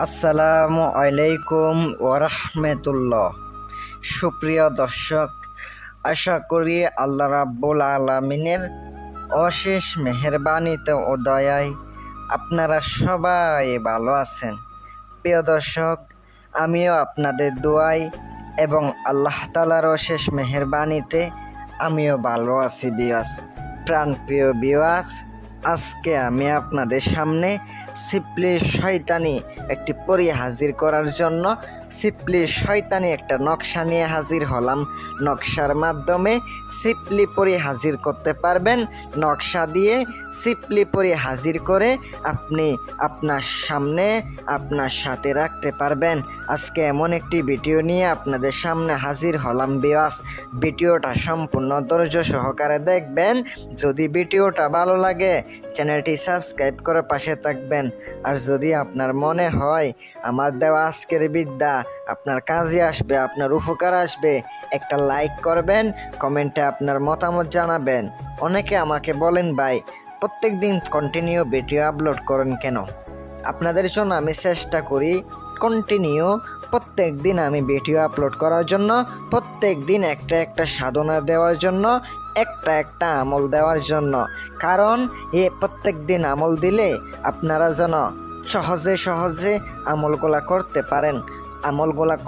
আসসালামু আলাইকুম ওরহমতুল্লাহ। সুপ্রিয় দর্শক, আশা করি আল্লাহ রাব্বুল আলামিনের অশেষ মেহেরবানিতে ও দয়ায় আপনারা সবাই ভালো আছেন। প্রিয় দর্শক, আমিও আপনাদের দোয়ায় এবং আল্লাহ তাআলার অশেষ মেহেরবানিতে আমিও ভালো আছি। বিয়াস প্রাণপ্রিয় বিয়াস, আজকে আমি আপনাদের সামনে সিপলি শয়তানি একটি পরী হাজির করার জন্য সিপলি শয়তানি একটা নকশা নিয়ে হাজির হলাম। নকশার মাধ্যমে সিপলি পরী হাজির করতে পারবেন। নকশা দিয়ে সিপলি পরী হাজির করে আপনি আপনার সামনে আপনার সাথে রাখতে পারবেন। আজকে এমন একটি ভিডিও নিয়ে আপনাদের সামনে হাজির হলাম। বিয়াস, ভিডিওটা সম্পূর্ণ ধৈর্য সহকারে দেখবেন। যদি ভিডিওটা ভালো লাগে চ্যানেলটি সাবস্ক্রাইব করে পাশে থাকবেন। আর যদি আপনার মনে হয় আমার দেওয়া আজকের বিদ্যা আপনার কাজে আসবে, আপনার উপকার আসবে, একটা লাইক করবেন, কমেন্টে আপনার মতামত জানাবেন। অনেকে আমাকে বলেন, ভাই প্রত্যেক দিন কন্টিনিউ ভিডিও আপলোড করেন কেন? আপনাদের জন্য আমি চেষ্টা করি কন্টিনিউ প্রত্যেক দিন আমি ভিডিও আপলোড করার জন্য, প্রত্যেক দিন একটা একটা সাধনা দেওয়ার জন্য, একটা একটা আমল দেওয়ার জন্য। কারণ প্রত্যেক দিন আমল দিলে আপনারা যেন সহজে সহজে আমলগুলা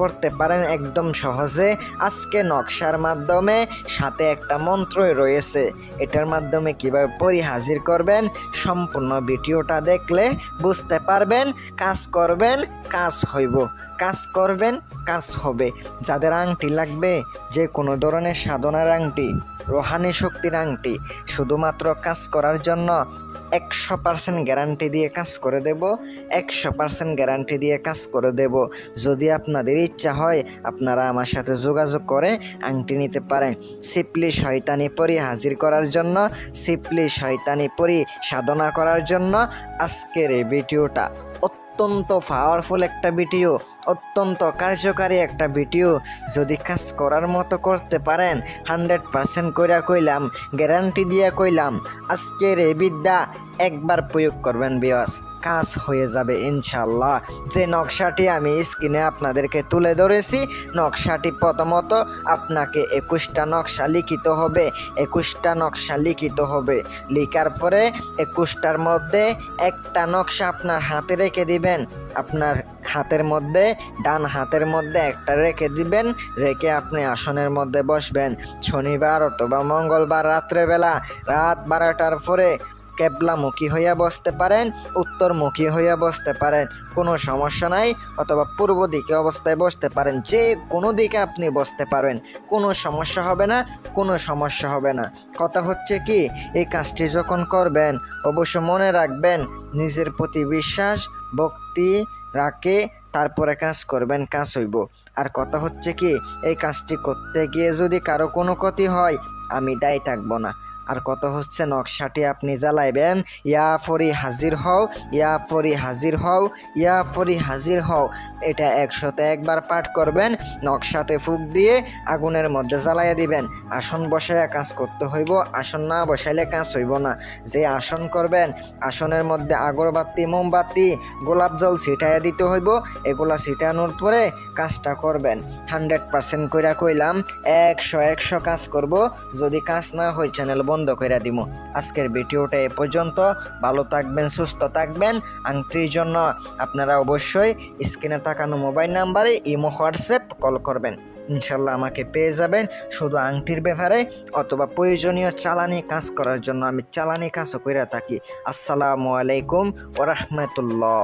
করতে পারেন একদম সহজে। আজকে নকশার মাধ্যমে সাথে একটা মন্ত্রই রয়েছে, এটার মাধ্যমে কিভাবে পরী হাজির করবেন সম্পূর্ণ ভিডিওটা দেখলে বুঝতে পারবেন। কাজ করবেন, কাজ হইব, কাজ করবেন, কাজ হবে। যাদের আংটি লাগবে, যে কোনো ধরনের সাধনার আংটি, রোহানি শক্তির আংটি, শুধুমাত্র কাজ করার জন্য 100% গ্যারান্টি দিয়ে কাজ করে দেব, 100% গ্যারান্টি দিয়ে কাজ করে দেব। যদি আপনাদের ইচ্ছা হয় আপনারা আমার সাথে যোগাযোগ করে আংটি নিতে পারেন। সিপলি শয়তানি পরী হাজির করার জন্য, সিপলি শয়তানি পরী সাধনা করার জন্য আজকের এই ভিডিওটা অত্যন্ত পাওয়ারফুল একটা ভিডিও, অত্যন্ত কার্যকারী একটা ভিডিও। যদি কাজ করার মতো করতে পারেন 100% কইরা কইলাম, গ্যারান্টি দিয়ে কইলাম, আজকের এই বিদ্যা একবার প্রয়োগ করবেন বিয়াস, কাজ হয়ে যাবে ইনশাল্লাহ। যে নকশাটি আমি স্ক্রিনে আপনাদেরকে তুলে ধরেছি, নকশাটি প্রথমত আপনাকে 21টা নকশা লিখিত হবে, 21টা নকশা লিখিত হবে। লিখার পরে 21টার মধ্যে একটা নকশা আপনার হাতে রেখে দিবেন। আপনার হাতের মধ্যে, ডান হাতের মধ্যে একটা রেখে দিবেন, রেখে আপনি আসনের মধ্যে বসবেন। শনিবার অথবা মঙ্গলবার রাত্রেবেলা রাত 12টার পরে কেবলামুখী হইয়া বসতে পারেন, উত্তরমুখী হইয়া বসতে পারেন, কোনো সমস্যা নাই। অথবা পূর্ব দিকে অবস্থায় বসতে পারেন, যে কোনো দিকে আপনি বসতে পারেন, কোনো সমস্যা হবে না, কোনো সমস্যা হবে না। কথা হচ্ছে কি, এই কাজটি যখন করবেন অবশ্য মনে রাখবেন নিজের প্রতি বিশ্বাস ভক্তি রাখে তারপরে কাজ করবেন, কাজ হইব। আর কথা হচ্ছে কি, এই কাজটি করতে গিয়ে যদি কারো কোনো ক্ষতি হয় আমি দায়ী থাকবো না। আর কত হচ্ছে, নকশাটি আপনি জ্বালাইবেন, ইয়া পরী হাজির হও, ইয়া পরী হাজির হও, ইয়া পরী হাজির হও, এটা 101 বার পাঠ করবেন। নকশাতে ফুঁক দিয়ে আগুনের মধ্যে জ্বালাইয়া দিবেন। আসন বসাইয়া কাজ করতে হইব, আসন না বসাইলে কাজ হইব না। যে আসন করবেন আসনের মধ্যে আগরবাতি, মোমবাতি, গোলাপ জল ছিটাইয়া দিতে হইব। এগুলা ছিটানোর পরে কাজটা করবেন। 100% কইরা কইলাম, 100 কাজ করব। যদি কাজ না হয় চ্যানেল বন্ধ করে দিব। আজকের ভিডিওটা এ পর্যন্ত। ভালো থাকবেন, সুস্থ থাকবেন। আংটির জন্য আপনারা অবশ্যই স্ক্রিনে তাকানো মোবাইল নাম্বারে ইমো, হোয়াটসঅ্যাপ কল করবেন, ইনশাল্লাহ আমাকে পেয়ে যাবেন। শুধু আংটির ব্যাপারে অথবা প্রয়োজনীয় চালানি কাজ করার জন্য আমি চালানি কাজও করে থাকি। আসসালামু আলাইকুম ওয়া রাহমাতুল্লাহ।